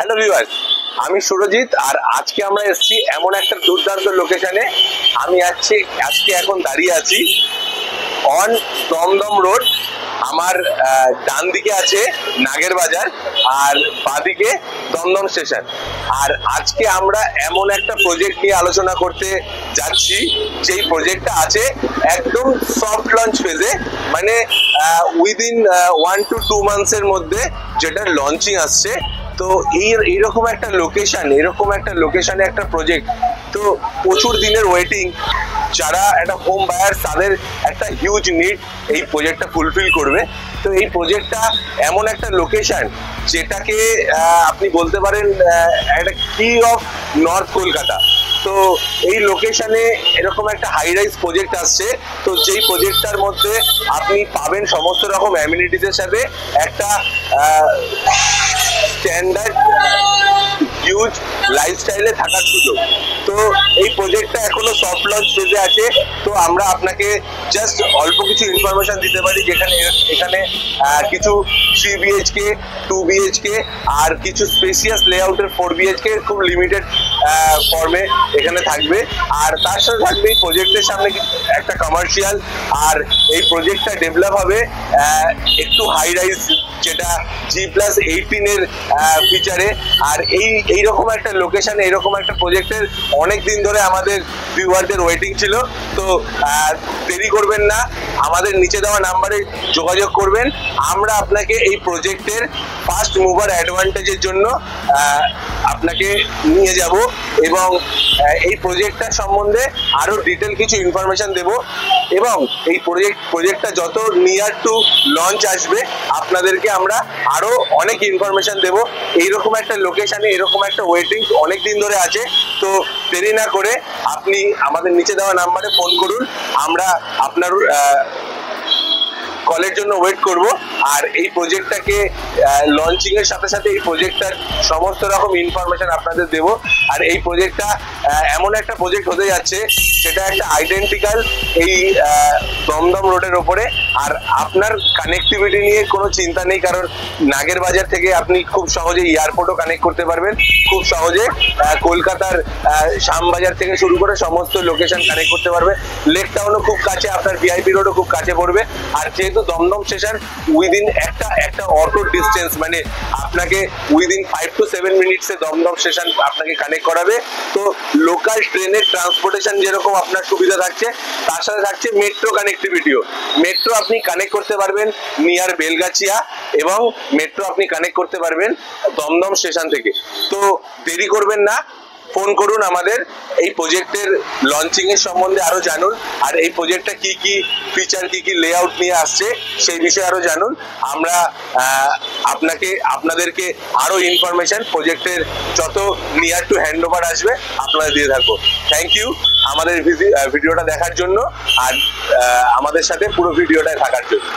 Hello viewers, আমি সুরজিৎ। আর আজকে আমরা এসেছি এমন একটা দুর্দান্ত লোকেশনে। আমি আজকে এখন দাঁড়িয়ে আছি অন দমদম রোড। আমার ডান দিকে আছে নাগের বাজার আর বাদিকে দমদম স্টেশন। আর আজকে আমরা এমন একটা প্রজেক্ট নিয়ে আলোচনা করতে যাচ্ছি, যেই প্রজেক্টটা আছে একদম সফট লঞ্চ ফেজে, মানে উইদিন 1 to 2 মান্থসের মধ্যে যেটা লঞ্চিং আসছে। তো এইরকম একটা লোকেশনে একটা প্রজেক্ট, তো প্রচুর দিনের ওয়েটিং। যারা একটা হোম বায়ার তাদের একটা হিউজ নিড এই প্রজেক্টটা ফুলফিল করবে। তো এই প্রজেক্টটা এমন একটা লোকেশন যেটাকে আপনি বলতে পারেন একটা কি অফ নর্থ কলকাতা। তো এই লোকেশনে এরকম একটা হাই রাইজ প্রজেক্ট আসছে, তো যেই প্রজেক্টটার মধ্যে আপনি পাবেন সমস্ত রকম অ্যামিনিটিসের সাথে একটা স্ট্যান্ডার্ড হিউজ লাইফস্টাইলে থাকার সুযোগ। তো এই প্রজেক্টটা এখনো সফট লঞ্চ ফেজে আছে। তো আমরা আপনাকে জাস্ট অল্প কিছু ইনফরমেশন দিতে পারি, যেখানে এখানে কিছু 3 BHK 2 BHK আর কিছু স্পেসিয়াস লেআউটের 4 BHK খুব লিমিটেড ফর্মে এখানে থাকবে। আর তার সাথে থাকবে এই প্রজেক্টের সামনে একটা কমার্শিয়াল। আর এই প্রজেক্টটা ডেভেলপ হবে একটু হাই রাইজ, যেটা G+18 এর ফিচারে। আর এইরকম একটা লোকেশন, এইরকম একটা প্রজেক্টের অনেক দিন ধরে আমাদের ভিউয়ারদের ওয়েটিং ছিল। তো দেরি করবেন না, আমাদের নিচে দেওয়া নাম্বারে যোগাযোগ করবেন। আমরা আপনাকে এই প্রজেক্টের ফার্স্ট মুভার অ্যাডভান্টেজের জন্য আপনাকে নিয়ে যাব এবং এই প্রজেক্টটার সম্বন্ধে আরো ডিটেল কিছু ইনফরমেশন দেব। এবং এই প্রজেক্টটা যত নিয়ার টু লঞ্চ আসবে আপনাদেরকে আমরা আরো অনেক ইনফরমেশন দেব। এইরকম একটা লোকেশনে এরকম একটা ওয়েটিং অনেক দিন ধরে আছে। তো দেরি না করে আপনি আমাদের নিচে দেওয়া নাম্বারে ফোন করুন, আমরা আপনার কলের জন্য ওয়েট করব। আর এই প্রজেক্টটাকে লঞ্চিং এর সাথে সাথে এই প্রজেক্টটার সমস্ত রকম ইনফরমেশন আপনাদের দেব। আর এই প্রজেক্টটা এমন একটা প্রজেক্ট হতে যাচ্ছে সেটা একটা আইডেন্টিক্যাল এই দমদম রোডের ওপরে। আর আপনার কানেক্টিভিটি নিয়ে কোনো চিন্তা নেই, কারণ নাগের বাজার থেকে আপনি খুব সহজে এয়ারপোর্টও কানেক্ট করতে পারবেন, খুব সহজে কলকাতার শ্যামবাজার থেকে শুরু করে সমস্ত লোকেশন কানেক্ট করতে পারবে। লেক টাউনও খুব কাছে, আপনার VIP রোডও খুব কাছে পড়বে। আর যেহেতু দমদম স্টেশন উইদিন একটা অটো ডিস্টেন্স, মানে আপনাকে উইদিন 5 to 7 মিনিটসে দমদম স্টেশন আপনাকে কানেক্ট করাবে। তো লোকাল ট্রেনের ট্রান্সপোর্টেশন যেরকম আপনার সুবিধা থাকছে, তার সাথে থাকছে মেট্রো কানেক্টিভিটিও। মেট্রো আপনি কানেক্ট করতে পারবেন নিয়ার বেলগাছিয়া, এবং মেট্রো আপনি কানেক্ট করতে পারবেন দমদম স্টেশন থেকে। তো দেরি করবেন না, ফোন করুন আমাদের। এই প্রজেক্টের লঞ্চিং এর সম্বন্ধে আরো জানুন, আর এই প্রজেক্টটা কি কি ফিচার, কি কি লেআউট নিয়ে আসছে সেই বিষয়ে আরো জানুন। আমরা আপনাদেরকে আরো ইনফরমেশন প্রজেক্টের যত নিয়ার টু হ্যান্ড ওভার আসবে আপনারা দিয়ে থাকবো। থ্যাংক ইউ আমাদের ভিডিওটা দেখার জন্য, আর আমাদের সাথে পুরো ভিডিওটায় থাকার জন্য।